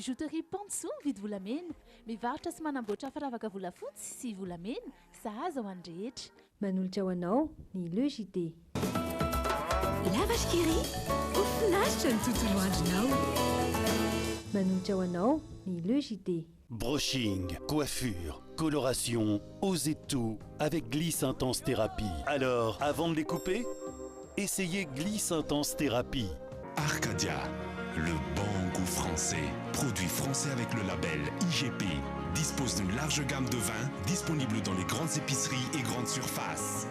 Bijouterie Panso mividy volamena, mivarotra sy manamboatra firavaka volafotsy sy volamena, sahaza ho an'ny rehetra. Manolotra ho anao ny Le JT. La vache qui rit, au flash tout andronao. Manolotra ho anao ny Le JT. Brushing, coiffure, coloration, osez tout avec Gliss Intense Thérapie. Alors, avant de les couper, essayez Gliss Intense Thérapie. Arcadia, le bon goût français. Produit français avec le label IGP. Dispose d'une large gamme de vins disponible dans les grandes épiceries et grandes surfaces.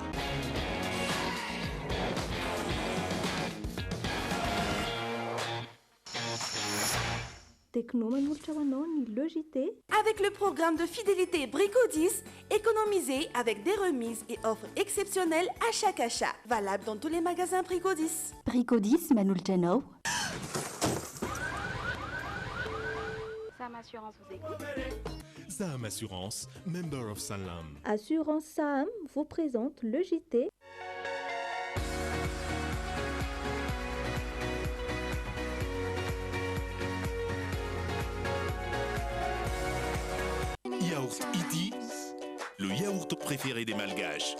Techno manolotra ho anao ny Le JT. Avec le programme de fidélité Brico 10, économisez avec des remises et offres exceptionnelles à chaque achat. Valable dans tous les magasins Brico 10. Brico 10, manolotra anao. Sam Assurance vous écoute. Sam Assurance, member of Salam. Assurance Sam vous présente Le JT. Yaourt Iti, le yaourt préféré des Malgaches.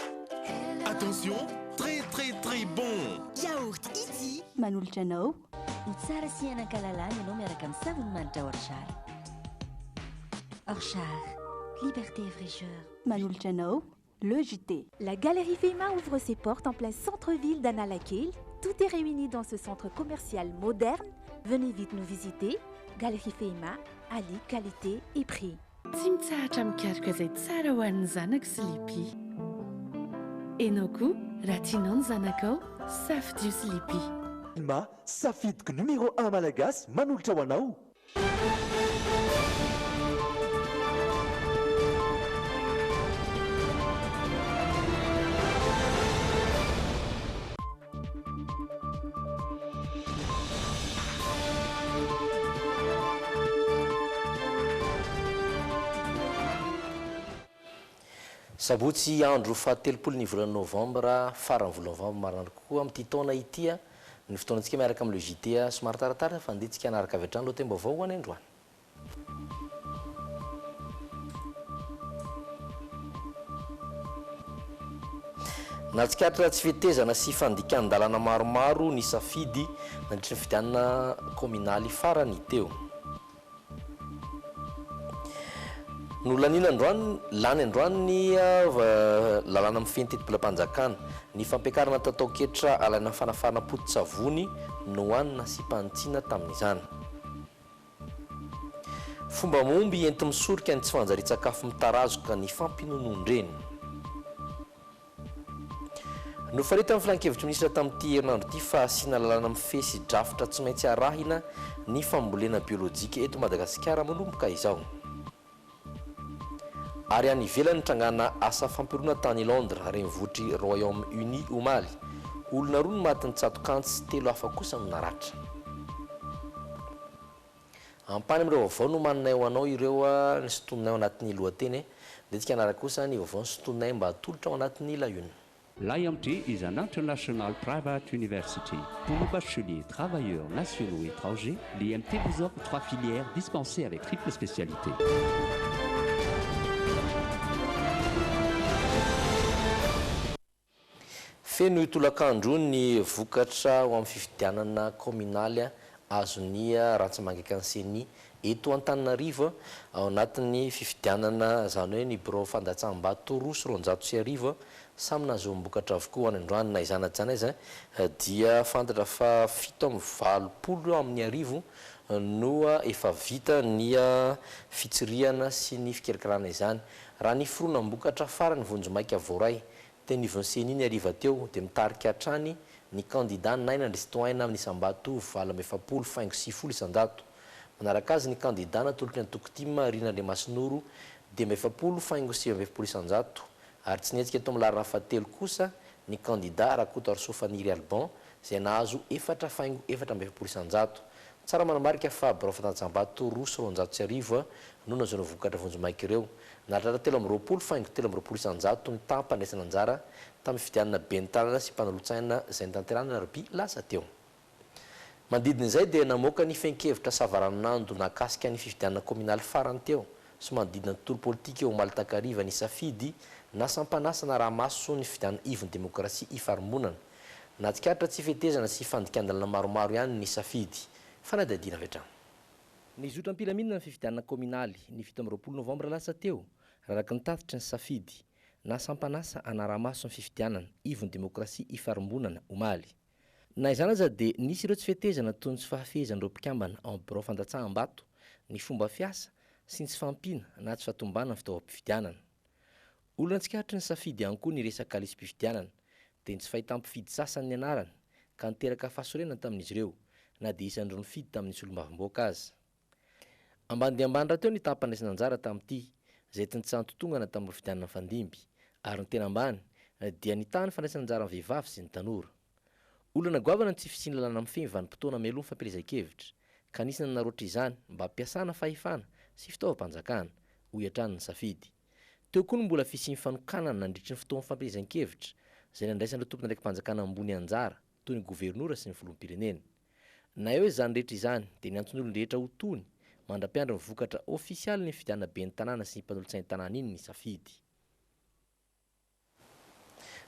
Attention, très très très bon. Yaourt Iti, manolotra anao. Ny tsara sy hianan-kalalana ianao miaraka amin'ny savony manitra Orchard. Orchard, liberté et fraîcheur. Manolotra anao, Le JT. La Galerie Fema ouvre ses portes en plein centre-ville d'Analakil. Tout est réuni dans ce centre commercial moderne. Venez vite nous visiter. Galerie Fema, Ali, qualité et prix. Tsy mitsahatra mikaroka izay tsara ho an'ny zanaka sy lipi. Ianao koa raha tianao ny zanakao safidio sy lipi. Ma safidiko numéro 1 malagasy manolotra ho anao. Sabotsy andro fahatelopolo ny volana novambra farany volana novambra marana kokoa amin'ity taona ity ny fotoanantsika miaraka amin'ny Le JT somary taratara fa andehantsika hanaraka avy hatrany loha temba vaovao any androany. Natsikatra tsy fetezana sy fandikan-dalana maromaro ny safidy nandritra ny fidianana kominaly farany teo. Nolanina androany lany androany ny lalana amin'ny fentetim-pilam-panjakana ny fampiakarana tatao-ketra alaina fanafana poti-tsavony no hoanina sy mpantsiana tamin'izany. Fomba momby enti misorika ny tsy fanjari-tsakafo mitarazoka ny fampinonon-dreny. Nofarita amin'ny filan-kevitry minisitra tamin'ity herinandro ity fa asiana lalana amin'ny fesy drafitra tsy maintsy arahina ny fambolena biolojika eto Madagasikara manomboka izao. Ary any ivelany trangana asa fampirona tany Londres renivohitry Royaume-Uni omaly. Olona roa no maty ny tsatokantsy, telo hafa kosa no naratra. Ampany amin'ireo vaovao no manana ho anao ireo ny sotominay ao anatin'ny lohateny. Dia tsika anaraka kosa ny vaovao ny sotominay mba hatolotra ao anatin'ny lahiona. L'IMT is an international private university. Pour nos bacheliers, travailleurs nationaux et étrangers, l'IMT vous offre 3 filières dispensées avec triple spécialité. Feno itolakandro ny vokatra ho amin'ny fifidianana kominaly azony Rantsamangaka Anseny eto Antananarivo ao anatin'ny fifidianana izany hoe ny bureau fandatsaham-bato roa sy roanjato sy arivo samy nahazoam-bokatra avokoa any androany na izana tsy anaiza dia fantatra fa 7.20 amin'ny arivo no efa vita ny fitsiriana sy ny fikarakarana izany raha ny foronam-bokatra farany vonjomaika voray teny ivonseny iny ariva teo dia mitarika hatrany ny candidat naina ndresitoaina amin'ny isam-bato 7.70 isan-jato. Manaraka azy ny candidat natolotry ny Tokotima Rinandre Masinoro dia 7.70 isan-jato. Ary tsy nihetsika eto amin'ny larina fahatelo kosa ny candidat Rakoto Arsofaniry Alban izay nahazo 4.70 isan-jato. Tsara manamarika fa bureau fandatsaham-bato roa sy roanjato sy arivo no nahazoana vokatra vonjomaika ireo. Nahatratra 7.70 isan-jato ny tampandraisana anjara tamin'ny fidianana ben'ny tanana sy mpanalotsaina izay nitanterahana Rabi lasa teo. manodidin'izay dia namoaka ny fenkevitra savaranando nakasika ny fifidianana communaly farany teo sy manodidina tontolo politika eo omaly takariva ny safidy nasampanasana raha maso ny fifidianana ivony demokrasia ifarombonana natsikaritra tsy fetezana sy fandikandalana maromaro ihany ny safidy fanadadina avy hatrany ny zotram-pilaminana ny fifidianana communaly ny 7 novambra lasa teo raraka nitatitra ny safidy nasampanasa anaramaso ny fifidianana ivony demokrasia ifarombonana omaly na izany aza dia nisy ireo tsy fetezana toy ny tsy fahafehezan'ireo mpikambana ao amin'ny birao fandatsaham-bato ny fomba fiasa sy ny tsy fampiana na tsy fatombana ny fitaovam-pifidianana olona tsikaritra ny safidy ihany koa ny resaka lisy-pifidianana dia ny tsy fahitam-pifidy sasan'ny anarany ka niteraka fahasorenana tamin'izy ireo na dia isan'ireo nifidy tamin'ny solombavam-boaka azy ambany dia ambany raha teo ny tapandraisana anjara tamin'ity izay ty nitsantotongana tamin'ireo fifidianana fandimby ary ny tena ambany dia nitany fandraisana anjara amin'ny vehivavy sy ny tanora olona goavana tsy fisiany lalàna mifemy vanim-potoana mialoha fampielezan-kevitra ka nisy naroatra izany mba hampiasana fahefana sy fitaovam-panjakana hoy hatrany ny safidy teo koa no mbola fisiany fanokanana nandritry ny fotoan'ny fampielezan-kevitra izay nandraisan'ireo tompona ndraiky mpanjakana ambony anjara toy ny gouvernoura sy ny filoham-pirenena na eo izany rehetra izany dia ny antson'olony rehetra ho tony mandra-piandra ny vokatra ofisialy ny fidiana be ny tanàna sy ny mpanolotsainy tanàna iny ny safidy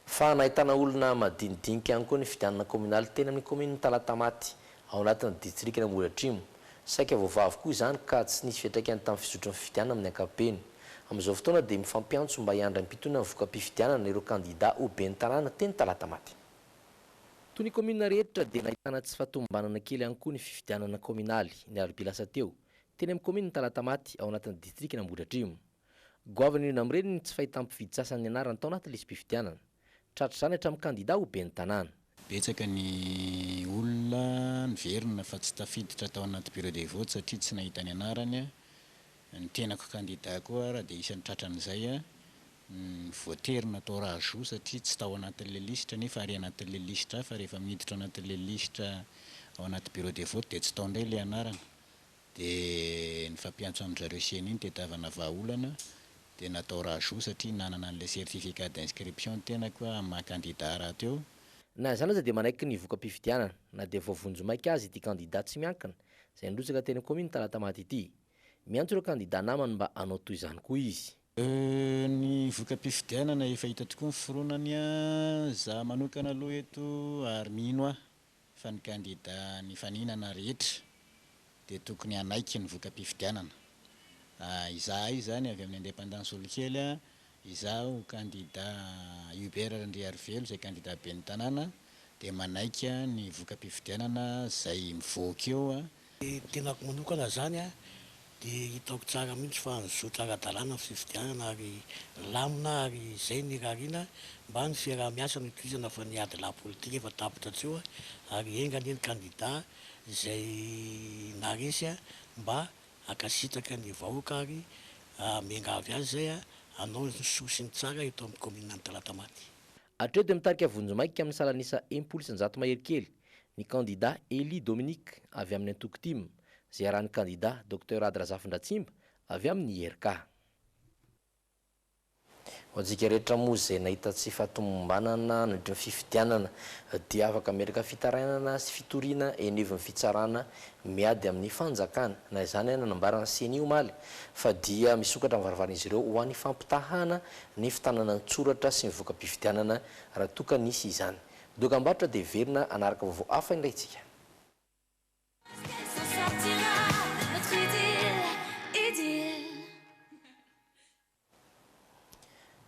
fa nahitana olona madinidinika ihany koa ny fidianana communaly teny amin'ny commune Talatamaty ao anatin'ny district na Molatrimo saika voavavy koa izany ka tsy nisy fiantraikany tamin'ny fisotron'ny fifidianana amin'ny ankapobeny amin'izao fotoana dia mifampiantso mba hiandra mpitona ny voka-pifidianana ireo kandida ho be ny tanàna teny Talatamaty toy ny commune rehetra dia nahitana tsy fahatombanana kely ihany koa ny fifidianana communaly ny aroby lasa teo teny amin'ny commune Talatamaty ao anatin'ny district na Molatrimo goavana ino amin'ireny ny tsy fahitam-pifidy sasan'ny anarany tao anaty lisy-pifidianana tratra izany hatramin'ny kandida ho be ny tanàna betsaka ny olona niverina fa tsy tafiditra tao anaty bureau de vote satria tsy nahita ny anarany ny tenako kandida koa raha dia isan'ny tratran'izay voaterina atao rajout satria tsy tao anatin'le listra nefa ary anatin'le listra fa rehefa miditra anatin'le listra ao anaty bureau de vote dia tsy tao indray le anarana dia ny fampiantso amin'izareo seny iny tetavana vahaolana dia natao rajout satria nanana an'le certificat d'inscription tena koa maha-kandida raha teo na izany aza dia manaiky ny voka-pifidianana na dia voavonjomaika azy ity kandida tsy miankina izay nirosaka teny commune Talatamaty ity miantso ireo kandida namany mba hanao toy izany koa izy ny voka-pifidianana efa hita tokoa ny fironany za manokana aloha eto ary mino aho fa ny kandida ny faninana rehetra dia tokony hanaiky ny voka-pifidianana izaho io zany avy amin'ny indépendance olokely izaho kandida Hubert Randriarivelo izay kandida be ny tanàna dia manaika ny voka-pifidianana izay mivoaka eo tenako manokana zany dia hitako tsara mihitsy fa nizotra ara-dalàna fifidianana ary lamina ary izay ny rarina mba ny fiaraha-miasa no itozana fa ny ady la politika efa tapitra tseo ary engany ny kandida izay naresy mba akasitraka ny vahoaka ary miangavy azy zay anao sosiny tsara eto amin'ny commune Talatamaty hatreo dia mitarika vonjomaika amin'ny salanisa 100 mahery kely ny kandida Eli Dominique avy amin'ny Antokotimo izay arahan'ny kandida Dr Ady Razafindratsimba avy amin'ny IRK ho antsika rehetra moa izay nahita tsy fahatombanana nandritra ny fifidianana dia afaka miaraka fitarainana sy fitoriana eneviny fitsarana miady amin'ny fanjakana na izany nanambarana seny omaly fa dia misokatra amin'ny varavaran'izy ireo ho an'ny fampitahana ny fitanana ny tsoratra sy ny voka-pifidianana raha toka nisy izany dokam-barotra dia verina anaraka vaovao hafa indraytsika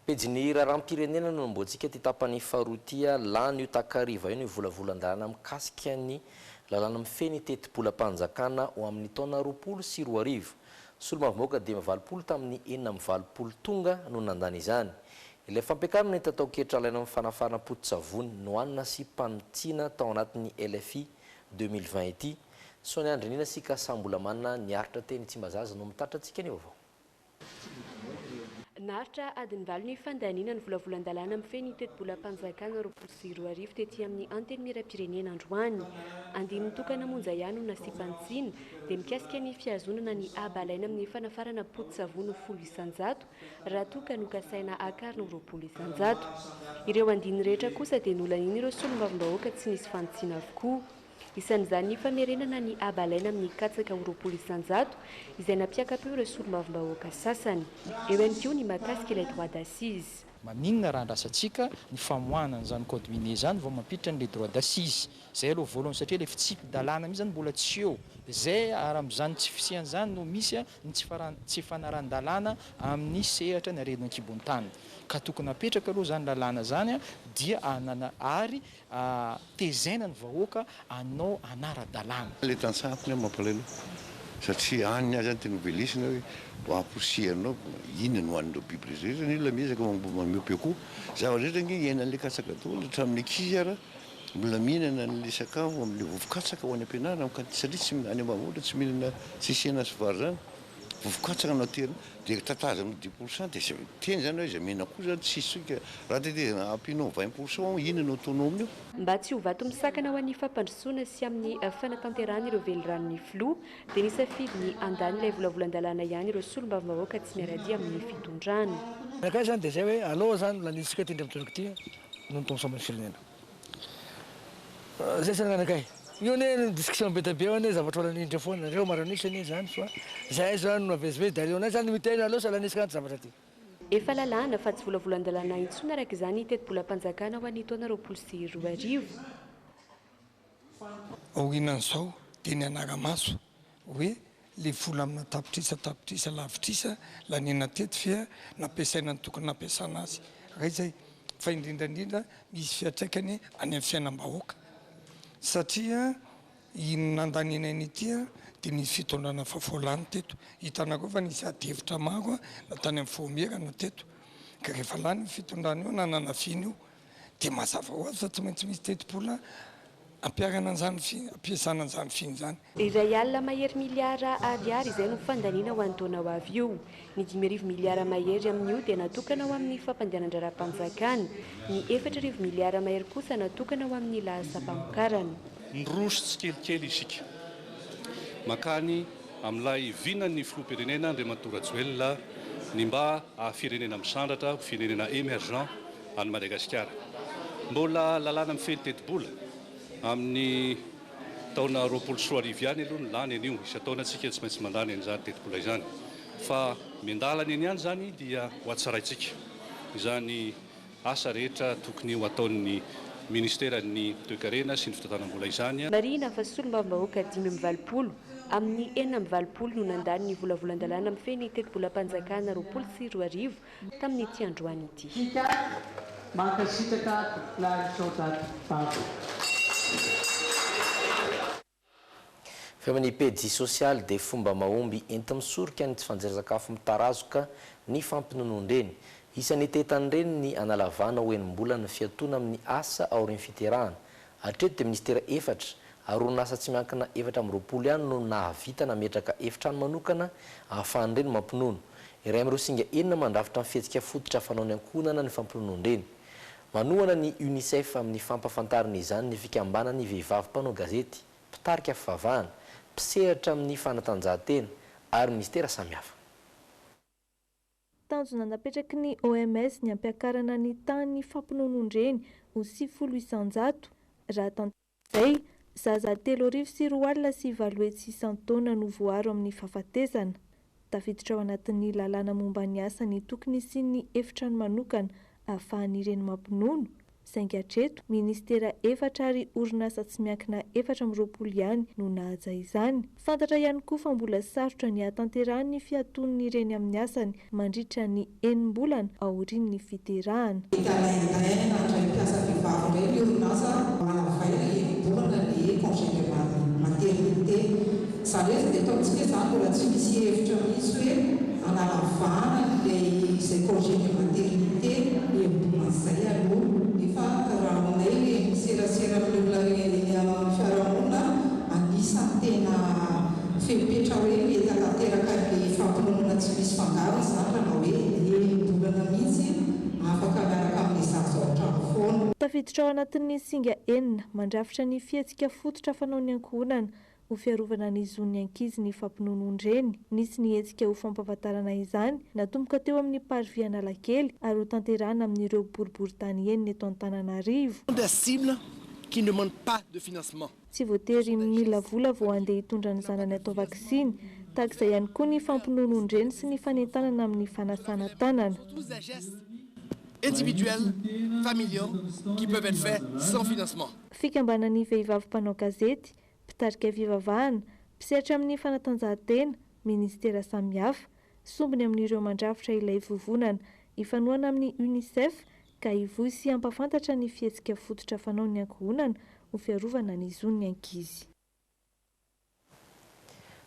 pejiny raharam-pirenena no nomboantsika ty tapany faharotia lany io takariva io ny volavolan-dalàna mikasika ny lalàna mifeny teti-polam-panjakana ho amin'ny taona 2024 solombavam-bahoaka dia 20 tamin'ny 4 tonga no nandany izany ilay fampiakarana ny tatao ketra alaina amin'ny fanafarana potitsavony no anina sy mpanotsiana tao anatin'ny LFI 2020 ity so ny andrinina sika sambola manana ny aritra teny Tsimbazaza no mitaritra antsika ny vaovao naritra adiny valo ny fandaniana ny volavolan-dalàna mifeny teti-polam-panjakana 2024 tetỳ amin'ny anteny miram-pirenena androany andiny tokana monja ihany no nasipantsiana dia mikasika ny fiazonana ny abalaina amin'ny fanafarana potitsavony 10 isanjato raha toka nokasaina akarina 20 isanjato ireo andiny rehetra kosa dia nolaniny ireo solombavam-bahoaka tsy nisy fantsiana avokoa isan'izany ny famerenana ny abalaina amin'ny katsaka roapolo isanjato izay nampiakapeo ireo solomavombahoaka sasany. Eo ihany koa ny mahakasika ilay droit d'assise. Maninona raha andrasantsika ny famoahana an'izany code minier zany vao mampiditra n'ilay droit d'assise zay aloha voalohany satria ilay fitsipy-dalàna mihitsy zany mbola tsy eo zay ary amin'izany tsy fisian'izany no misy ny tsy fanaran-dalàna amin'ny sehatra ny aredina an-kibon'ny tany ka tokony apetraka aloha zany lalàna zany dia anana ary tezaina ny vahoaka anao anara-dalàna. Le tansampiny mampalahelo satria any azy any tena velisina hoe amposianao inona no hoan'ireo biby rehetra ny olona miezaka mamiompy koa zava-rehetra nge iainan'le katsaka daholo hatramin'ny ankizy ara mbola mihinana n'le sakafo amin'le vovo-katsaka ho any am-pianarana satria tsy any ambanivohitra tsy mihinana sisena sy vary zany vovo-katsaka anao terina dia tatazanao 10% dia teny zany hoe izy mihina koa zany tsisy soika raha tetezana ampinao 20% inona no ataonao amin'io. Mba tsy ho vato misakana ho an'ny fampandrosoana sy amin'ny fanatanterahana ireo velonranon'ny filoha dia nisafidy ny andany ilay volavolan-dalàna ihany ireo solombavam-bahoaka tsy miaradia amin'ny fitondrana. Nakay zany dia zay hoe alao zany lanisika tindry amin'ny toerako ty no ny tombosamban'ny firenena. Zay sananakay. Io ne discussion betabe eo ne zavatra olan'indra foana nareo maranisa ne zany fa zay zany no avezivezy dia aleo zany mitena aloha salanisika anty zavatra ty. Efa lalàna fa tsy volavolan-dalàna intsony araka izany teti-bolam-panjakana ho an'ny taona 2024. Ohinan'izao dia ny anara-maso hoe le vola amina tapitrisa lavitrisa lanena tety fia nampiasaina ny tokony nampiasana azy. Ray zay fa indrindrandrindra misy fiatraikany any amin'ny fiainam-bahoaka satria nandaninany itya dia nisy fitondrana fafolany teto hitana koa fa nisy adevitra maro natany amin'ny fomerana teto ka rehefa lany ny fitondrana io nananafiny io dia mazava ho azy fa tsy maintsy misy teti-bola ampiarana an'izany ampiasana an'izany finy zany. Iray alina mahery miliara ariary izay no fandaniana ho an'ny taona ho avy io. Ny 5 miliara mahery amin'io dia natokana ho amin'ny fampandehanan-dra-panjakana, ny 4 miliara mahery kosa natokana ho amin'ny lahasam-pamokarana. Ndroso tsikelikely isika makany amin'ilay vinan'ny filoham-pirenena Andriamatora Rajoelina ny mba firenena misandratra firenena émergent any Madagasikara. Mbola lalàna mifely teti-bola amin'ny taona 2024 ihany aloha ny lany an'io isa-taona antsika tsy maintsy mandany an'izany teti-bola izany fa miandalana eny ihany zany dia ho atsaraintsika izany asa rehetra tokony ho ataon'ny ministeran'ny toe-karena sy ny fitantanam-bola izany. Marina fa solombavam-bahoaka 520 amin'ny 420 no nandany ny volavolan-dalàna amin'ny feny teti-bolam-panjakana 2024 tamin'ny ity androany ity. Femany pedi social dia fomba mahomby enti-misorika ny tsy fanjaira-sakafo mitarazoka ny fampinonondreny. Isan'ny tetan'ireny ny analavana hoenim-bola ny fiatoana amin'ny asa aorian'ny fiterahana. Hatreto dia ministera efatra ary orinasa tsy miankina 420 ihany no nahavita nametraka efitrano manokana ahafahan'ireny mampinono. Iray amin'ireo singa 4 mandrafitra ny fihetsika fototra fanaony ankonana ny fampinonondreny. Manohana ny UNICEF amin'ny fampafantarana izany ny fikambanany vehivavy mpanao gazety, mpitarika fivavahana, mpisehatra amin'ny fanatanjahantena ary ministera samihafa. Tanjona napetraky ny OMS ny ampiakarana ny tany fampinonondreny ho 700 raha tantarizay zaza 3,4 taona no voaro amin'ny fahafatesana. Tafiditra ao anatin'ny lalàna momba ny asa ny tokony sy ny efitrano manokana ahafahan'ireny mampinono. Saingy hatreto, ministera efatra ary orinasa tsy miankina 420 ihany no nahaja izany. Fantatra ihany koa fa mbola sarotra ny hatanterahany fiaton'ireny amin'ny asany mandritra ny 9 bolana aorian'ny fiterahana. Fepetra hoe metakateraka ny fampinonana tsy misy fangaro izany raha hoe bolana mihitsy afaka miaraka amin'ny zaza foana. Tafiditra ao anatin'ny singa 4 mandrafitra ny fihetsika fototra fanaony ankohonana ho fiarovana ny zon'ny ankizy ny fampinonondreny. Nisy ny hetsika ho fampahafantarana izany natomboka teo amin'ny parvy Analakely ary ho tanterahana amin'ireo boribory tany eny eto Antananarivo. La cible qui ne demandent pas de financement. Tsy voatery mila vola vao andeha hitondra ny zanany atao vaksiny, tahak'izay ihany koa ny fampinonon-dreny sy ny fanentanana amin'ny fanasana tanana. Tous des gestes individuels, familiaux, qui peuvent être faits sans financement. Fikambanan'ny vehivavy mpanao gazety, mpitarika fivavahana, mpisehatra amin'ny fanatanjahantena, ministera samihafa, sombiny amin'ireo mandrafitra ilay vovonana, ifanohana amin'ny UNICEF ka hivohy sy ampafantatra ny fihetsika fototra fanao ny ankohonana ho fiarovana ny zon'ny ankizy.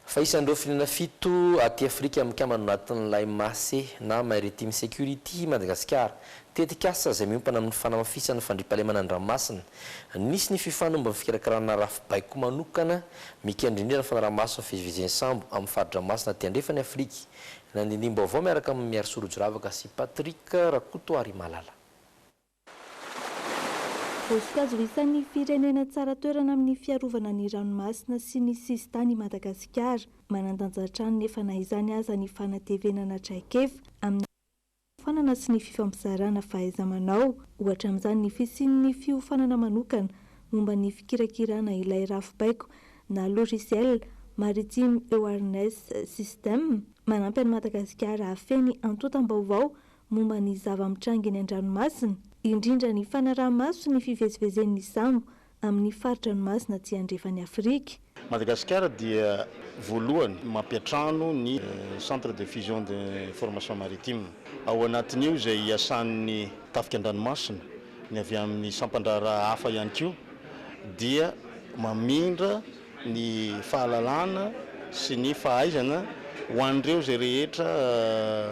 Fa isan'ireo firenena fito aty Afrika mikama anatin'ilay MAC na Maritime Security Madagascar tetika asa izay miompana amin'ny fanamafisana fandriampahalemana an-dranomasina. Nisy ny fifanomba fikarakarana rafibaiko manokana mikendrindrina ny fanaraha-maso ny fivezivezen'ny sambo amin'ny faridranomasina aty andrefany Afrika. Nandindimba avao miaraka amin'ny Miary Sorojoravaka sy Patrick Rakotoary Malala. Voasikazo isan'ny firenena tsara toerana amin'ny fiarovana ny ranomasina sy ny sisitany Madagasikara. Manandanja-trano nefa na izany aza ny fanatevenana traikefa amin'ny fanana sy ny fifampizarana fahaiza-manao. Ohatra amin'izany ny fisian'ny fiofanana manokana momba ny fikirakirana ilay rafibaiko na logiciel Maritime Awareness System. Manampy an'i Madagasikara hafeny antotam-baovao momba ny zava-mitranginy an-dranomasina, indrindra ny fanaraha-maso ny fivezivezen'ny sambo amin'ny faridranomasina aty andrefany Afrika. Madagasikara dia voalohany mampiatrano ny centre de fusion de formation maritime. Ao anatin'io izay iasan'ny tafika an-dranomasina ny avy amin'ny sampandrara hafa ihany koa dia mamindra ny fahalalana sy ny fahaizana ho an'ireo izay rehetra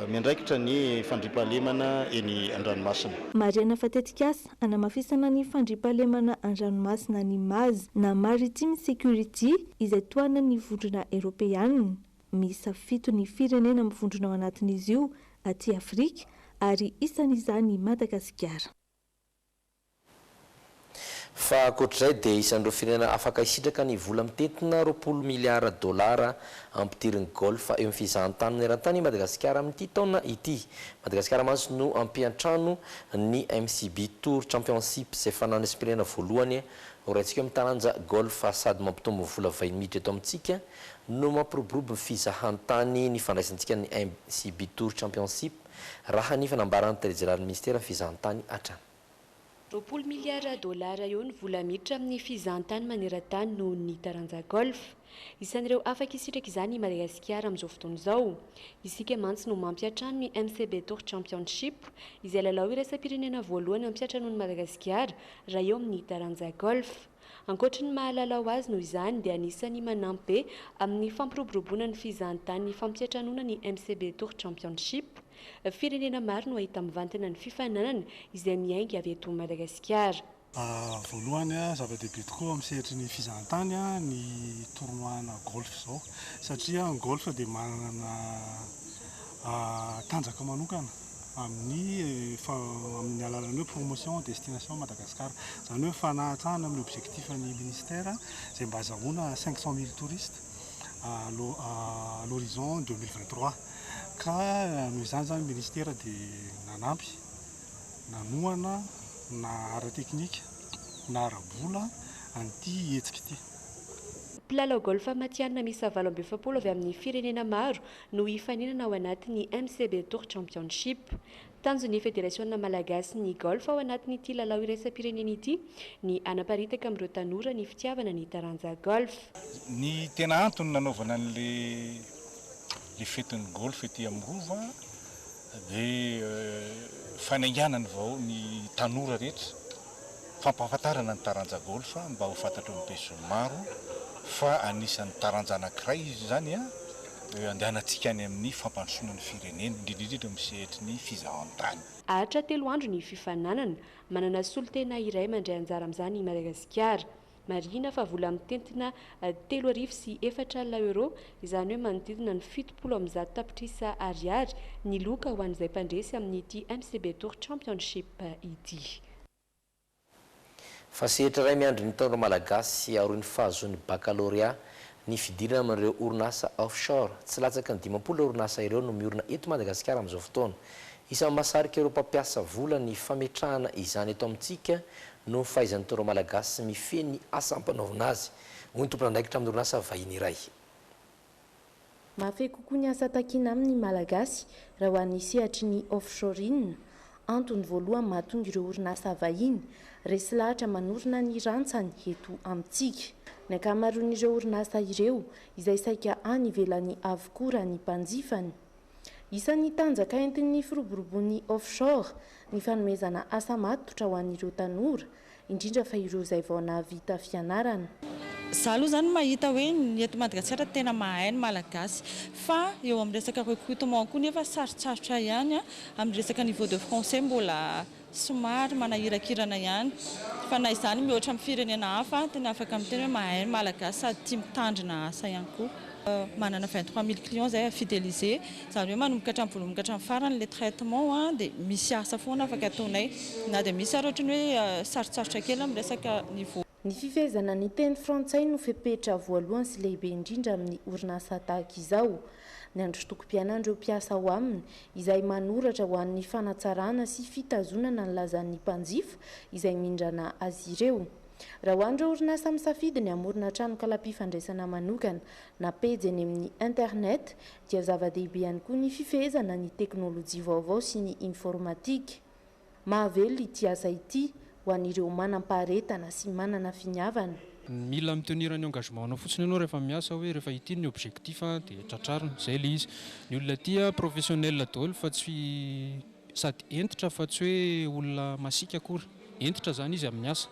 miandraikitra ny fandriampahalemana eny an-dranomasina. Mariana Fatetikasa anamafisana ny fandriampahalemana an-dranomasina ny MAZ na Maritime Security izay toana ny vondrona Europeanina. Misa 7 ny firenena mivondrona ao anatin'izy io aty Afrika ary isan'izany Madagasikara. Fa akoatr'izay dia isan'ireo firenena afaka hisitraka ny vola mitentina $20 miliara ampidiriny golf eo amin'ny fizahan-tany eran-tany Madagasikara amin'ity taona ity. Madagasikara mantsy no ampiantrano ny MCB Tour Championship izay fanana sy firenena voalohany horaintsika amin'ny taranja golf sady mampitombo vola vahiny miditra eto amintsika no mampiroborobo ny fizahan-tany ny fandraisantsika ny MCB Tour Championship raha ny fanambarana telejeneral'ny ministera fizahan-tany hatrany. $20 miliara eo ny vola miditra amin'ny fizahan-tany maneran-tany noho ny taranja golf. Isan'ireo afaka hisitraka izany i Madagasikara amin'izao fotoana izao. Isika mantsy no mampiatrano ny MCB Tour Championship izay lalao iraisam-pirenena voalohany mampiatrano ny Madagasikara raha eo amin'ny taranja golf. Ankoatra ny mahalalao azy noho izany dia anisany manampy be amin'ny fampiroboroboana ny fizahan-tany fampiatranona ny MCB Tour Championship. Firenena maro no ahita mivantana ny fifananana izay miainga avy eto Madagasikara. Voalohany zava-dehibe tokoa amin'ny sehatry ny fizahan-tany ny tournoina golf zao satria ny golf dia manana tanjaka manokana amin'ny alalan'ny hoe promotion destination Madagasikara, zany hoe fanatsahana amin'ny objectif ny ministère izay mba azahoana 500 000 touristes à l'horizon 2023. Ka noho izany zany ministera dia nanampy nanoana na ara-teknika na ara-bola an'ity hetsika ity. Mpilalao golf matianina miisa 770 avy amin'ny firenena maro no hifaninana ao anatin'ny MCB Tour Championship. Tanjon'ny Fédération Malagasy ny golf ao anatin'ity lalao iraisam-pirenena ity ny anaparitaka amin'ireo tanora ny fitiavana ny taranja golf. Ny tena antony nanaovana le fetin'ny golf ety amin'ny rova dia fanainganany vao ny tanora rehetra fampahafantarana ny taranja golf mba ho fantatro ny be maro fa anisan'ny taranja anankiray izy zany andehanantsika any amin'ny fampandrosoana ny firenena indrindrindrindra misehatra ny fizahan-tany. Ahatra 3 andro ny fifananana manana solotena iray mandray anjara amin'izany i Madagasikara. Marina fa vola mitentina €3,400 izany hoe manodidina ny 70 tapitrisa ariary ny loka ho an'izay mpandresy amin'ity MCB Tour Championship ity. Fa sehatra iray miandry ny tanora malagasy aroa ny fahazoan'ny baccalauréat ny fidirana amin'ireo orinasa offshore. Tsy latsaka ny 50 orinasa ireo no miorina eto Madagasikara amin'izao fotoana. Isan'ny mahasarika ireo mpampiasa vola ny fametrahana izany eto amintsika no fahaizan'ny toro malagasy mifeny asa ampanaovina azy hoy ny tompona andraikitra amin'ny orinasa vahiny iray. Mafy kokoa ny asa takina amin'ny malagasy raha ho an'ny sehatry ny offshore. Antony voalohany mahatonga ireo orinasa vahiny resy lahatra manorina ny rantsany eto amintsika. Ny ankamaroan'ireo orinasa ireo izay saika any ivelany avokoa ny mpanjifany. Isan'ny tanjaka entin'ny firoborobon'ny offshore ny fanomezana asa matotra ho an'ireo tanora, indrindra fa ireo izay vao nahavita fianarana. Za aloha zany mahita hoe ny eto Madagasikara tena mahay ny malagasy fa eo amin'ny resaka recrutement koa nefa sarotsarotra ihany amin'ny resaka niveau de français mbola somary manahirakirana ihany fa na izany mihoatra amin'ny firenena hafa tena afaka miteny hoe mahay ny malagasy sady tia mitandrina asa ihany koa. Manana 23 000 clients zay fidéliser zany hoe manomboka hatramin'ny voaloboka hatramin'ny farany le traitement dia misy asa foana afaka ataonay na dia misy ary ohatrany hoe sarotsarotra kely amin'ny resaka niveau. Ny fifehezana ny teny frantsay no fepetra voalohany sy lehibe indrindra amin'ny orinasa tahaka izao. Ny andro-tokom-pianan'ireo mpiasa ao aminy izay manoratra ho an'ny fanatsarana sy fitazonana ny lazan'ny mpanjifa izay mindrana azy ireo. Raha ho an'ireo orinasa misafidy ny amorona trano kala-pifandraisana manokana na pejy eny amin'ny internet dia zava-dehibe ihany koa ny fifehezana ny teknôlôjia vaovao sy ny informatika. Mahavelo ity asa ity ho an'ireo manam-paharetana sy manana finiavana. Mila mitenir ny engagement fotsiny ianao rehefa miasa hoe rehefa ity ny objectif dia tratrarina zay le izy. Ny olona tia professionnel daholo fa tsy sady entitra fa tsy hoe olona masika akory. Entitra zany izy amin'ny asa.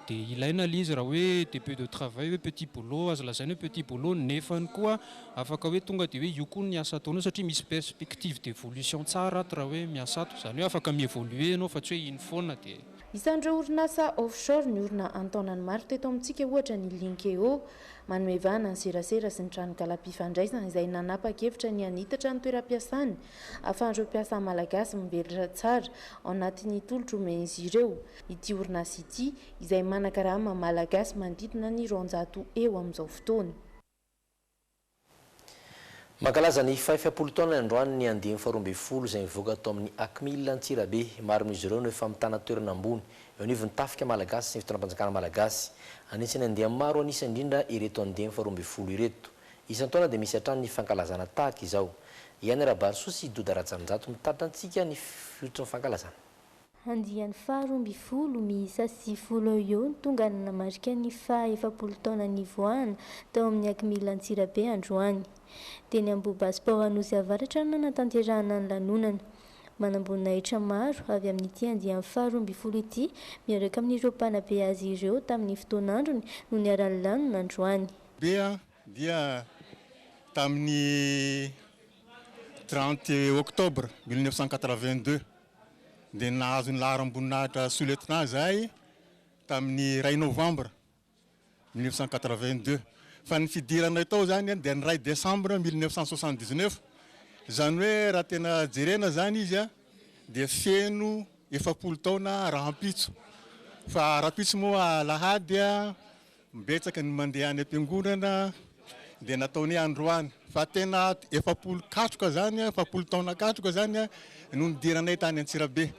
Dia ilaina le izy raha hoe début de travail hoe petit boulot azo lazaina hoe petit boulot nefany koa afaka hoe tonga dia hoe io koa ny asa ataonao satria misy perspective d'évolution tsara ato raha hoe miasa ato. Zany hoe afaka miévoluer ianao fa tsy hoe iny foana dia isan'ireo orinasa offshore ny orina antaonany maro teto amintsika ohatra ny Linkeo manome vahana ny serasera sy ny trano kala-pifandraisana izay nanapa-kevitra ny hanitatra ny toeram-piasany ahafahan'ireo mpiasa malagasy mivelatra tsara ao anatin'ny tolotro omen'izy ireo. Ity orinasa ity izay manan-karama malagasy manodidina ny 200 eo amin'izao fotoana. Mankalaza ny faha-10 taona androany ny 2012 izay mivoaka atao amin'ny Akmil Antsirabe maro amin'izy ireo no efa mitana toerana ambony eo anivon'ny tafika malagasy sy ny fitondram-panjakana malagasy. Anisany andeha maro anisany indrindra ireto 2012 ireto. Isan-taona dia misy hatrany ny fankalazana tahaka izao. Ihany Rabarisosy Doda Rajaminjato mitady antsika ny fiotra fankalazana. Andiany faharoa amby folo miisa 10 eo ny tonga namarika ny faha-10 taona nivoahana tao amin'ny Akmil Antsirabe androany. Teny Ambohiba Sport Anosy Avaratra no natanterahana ny lanonana. Manambonahitra maro avy amin'ity andiany faharoa amby folo ity miaraka amin'ireo mpanabe azy ireo tamin'ny fotoan'androny no niarany lanona androany. Bea dia tamin'ny 30 octobre 1982 dia nahazo ny laharam-boninahitra soletina zahay tamin'ny 1 novembre 1982 fa ny fidirana tao zany dia ny 1 décembre 1979 zany hoe raha tena jerena zany izy dia feno 70 taona rahampitso fa rahampitso moa alahady mbetsaka ny mandeha any am-piangonana dia nataony androany fa tena 70 katroka zany 70 taona katroka zany no nidiranay tany Antsirabe.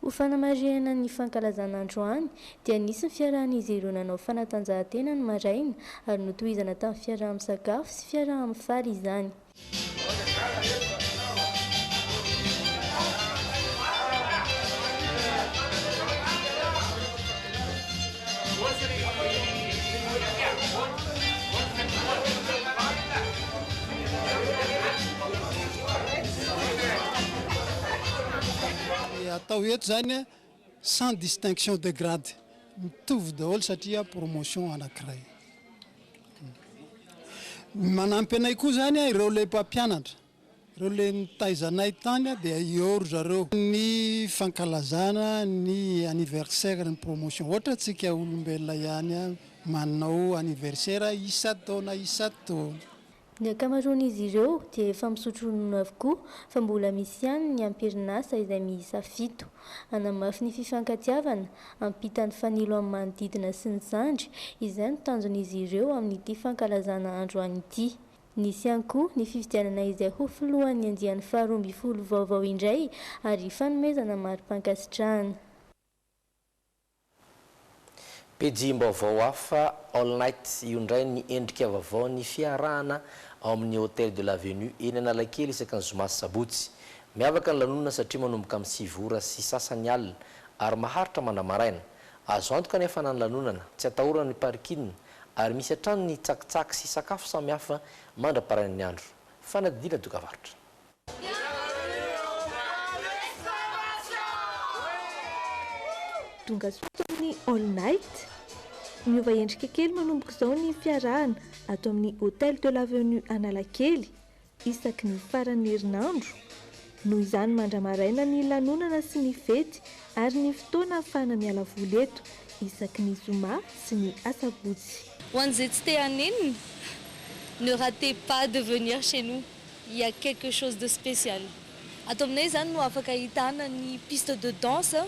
Ho fanamarihana ny fankalazana androany dia nisy ny fiarahan'izy ireo nanao fanatanjahantena ny maraina ary notohizana tamin'ny fiaraha-misakafo sy fiaraha-mifaly izany. Atao eto zany sans distinction de grade mitovy daholo satria promotion anankiray. Manampy anay koa zany ireo le mpampianatra ireo le nitaizanay tany dia ioro zareo ny fankalazana ny anniversaire ny promotion ohatra tsika olombelona ihany manao anniversaire isa-taona isa-taona. Ny ankamaroan'izy ireo dia efa misotro ronono avokoa fa mbola misy ihany ny amperinasa izay miisa 7 hanamafy ny fifankatiavana ampita ny fanilo amin'ny manodidina sy ny zandry izay no tanjon'izy ireo amin'ity fankalazana androany ity. Nisy ihany koa ny fifidianana izay ho filohan'ny andiany faharoa amby folo vaovao indray ary fanomezana maro-pankasitrahana. Pejim-baovao hafa all night io indray ny endrika vaovao ny fiarahana ao amin'ny hôtel de l'Avenue eny Analakely isaky ny zoma sy sabotsy. Miavaka ny lanonana satria manomboka amin'ny 7 ora sy sasany alina ary maharitra mandramaraina. Azo antoka nefa na ny lanonana tsy atahorana ny parking ary misy hatrany ny tsakitsaky sy sakafo samihafa mandra-paraina ny andro. Fanadidina dokavarotra. Tonga sotomin'ny all night miova endrika kely manomboka izao ny fiarahana ato amin'ny hôtel de l'Avenue Analakely isaky ny faran'ny herinandro. Noho izany mandramaraina ny lanonana sy ny fety ary ny fotoana ahafahana miala voly eto isaky ny zoma sy ny asabotsy. Ho an'izay tsy te hanenina, ne ratez pas de venir chez nous. Il y a quelque chose de spécial. Ato aminay zany no afaka ahitana ny piste de danse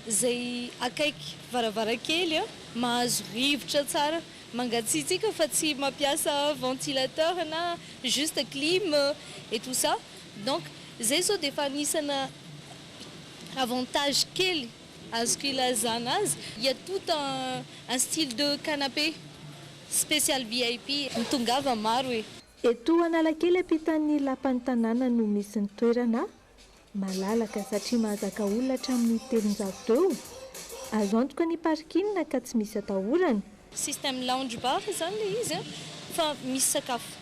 izay akaiky varavarankely mahazo rivotra tsara, mangatsiatsika fa tsy mampiasa ventilateur na juste clim et tout ça. Donc zay sao dia efa anisana avantage kely azoko ilazana azy. Il y a tout un style de canapé spécial VIP mitongava maro e. Eto Analakely ampitan'ny lapan'ny tanàna no misy ny toerana malalaka satria mahazaka olona hatramin'ny 300 eo. Azo antoka ny parking ka tsy misy atahorana. Système lounge bar zany le izy fa misy sakafo.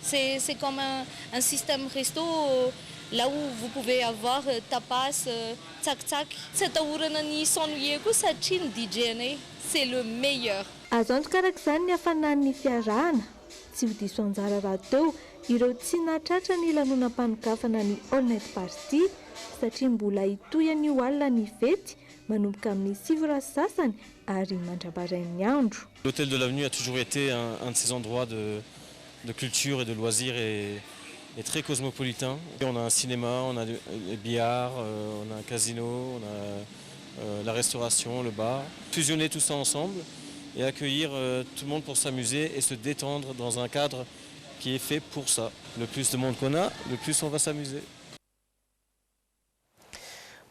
C'est comme un système resto là où vous pouvez avoir tapas, tsak-tsak. Tsy atahorana ny s'ennuyer koa satria ny DJ anay c'est le meilleur. Azo antoka araka izany ny hafanan'ny fiarahana. Tsy ho diso anjara raha teo ireo tsy nahatratra ny lanonam-panokafana ny all night party satria mbola hitohany io alina ny fety manomboka amin'ny 7 ora sasany ary mandra-barain'ny andro. L'hôtel de l'Avenue a toujours été un de ces endroits de culture et de loisirs et très cosmopolitain. Et on a un cinéma, on a des billards, on a un casino, on a la restauration, le bar. Fusionner tout ça ensemble et accueillir tout le monde pour s'amuser et se détendre dans un cadre qui est fait pour ça. Le plus de monde qu'on a, le plus on va s'amuser.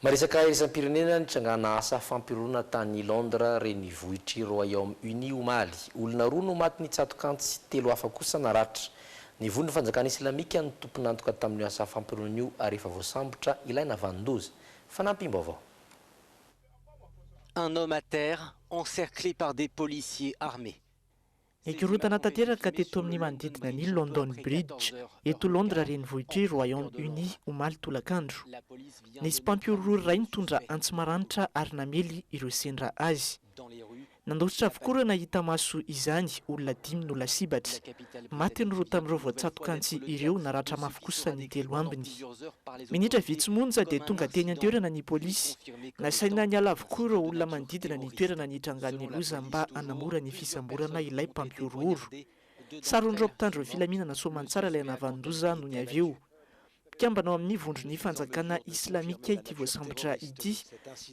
Marisaka isan-pirenena nitsangana asa fampirona tany Londres renivohitry Royaume-Uni omaly. Olona roa no maty nitsatokanty sy 3 hafa kosa naratra. Ny vony fanjakana islamika ny tompony antoka tamin'ny asa fampirona io ary efa voasambotra ilaina vandoza. Fanampim-baovao. Un homme à terre encerclé par des policiers armés. Ikirotana tanteraka teto amin'ny manodidina ny London Bridge eto Londres renivohitry Royaume-Uni omaly tolakandro. Nisy mpampiororo iray nitondra antsy maranitra ary namely ireo sendra azy. Nandositra avokoa nahita maso izany olona 5 no lasibatra. Maty ny roa tamin'ireo voatsatokantsy ireo naratra mafy kosa ny 3 ambiny. Minitra vitsy monja dia tonga teny an-toerana ny polisy. Nasaina niala avokoa ireo olona manodidina ny toerana nitrangan'ny loza mba hanamora ny fisamborana ilay mpampiororo. Saron'ireo mpitandro filaminana soamantsara ilay navandoza no ny avy eo. Mpikambanao amin'ny vondrony fanjakana islamika ity voasambotra ity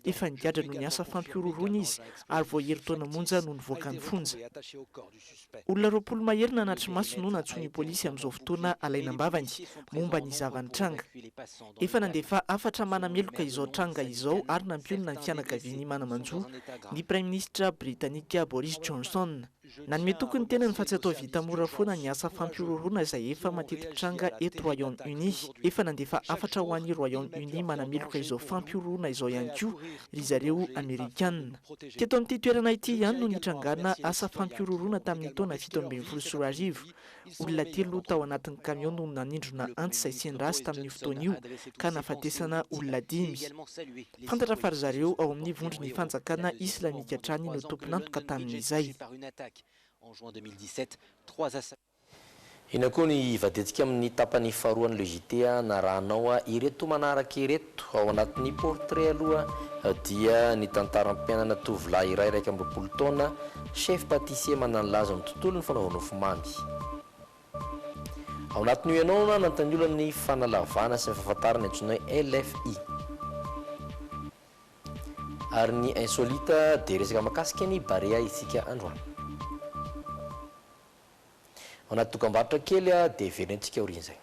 efa nigadra no ny asa fampiororona izy ary voaheritaona monja no nivoaka ny fonja. Olona 20 mahery nanatry maso no nantsony polisy amin'izao fotoana alainam-bavany momba ny zavany tranga. Efa nandefa 4 manameloka izao tranga izao ary nampionina ny fianakaviany manamanjo ny Prime Ministre Britannika Boris Johnson. Nanome tokony tena ny fa tsy atao vita mora foana ny asa fampiororona izay efa matetika tranga eto Royaume-Uni. Efa nandefa 4 ho an'ny Royaume-Uni manameloka izao fampiororona izao ihany koa ry zareo Amerikanina. Teto amin'ity toerana ity ihany no nitrangana asa fampiororona tamin'ny taona 17 olona 3 tao anatin'ny kamion no nanindrona antsy izay sendra tamin'ny fotoana io ka nafatesana olona 5. Fantatra fa ry zareo ao amin'ny vondrony fanjakana islamika trany no tompon'antoka tamin'izay. En juin 2017, 3 assassins. Ina koa ny vatetika amin'ny tapany faharoan'ny logité narahanao ireto manaraka ireto ao anatin'ny portrait aloha dia ny tantaram-piainana tovolahy iray 12 taona chef pâtissier mananlaza amin'ny tontolon'ny fanaovana mofomamy. Ao anatin'io ianao nantany olona ny fanalavana sy ny fahafantarana antsoina hoe LFI. Ary ny insolite dia resaka mahakasika ny barea isika androany. Ao anaty dokam-barotra kely dia verentsika orin'izay.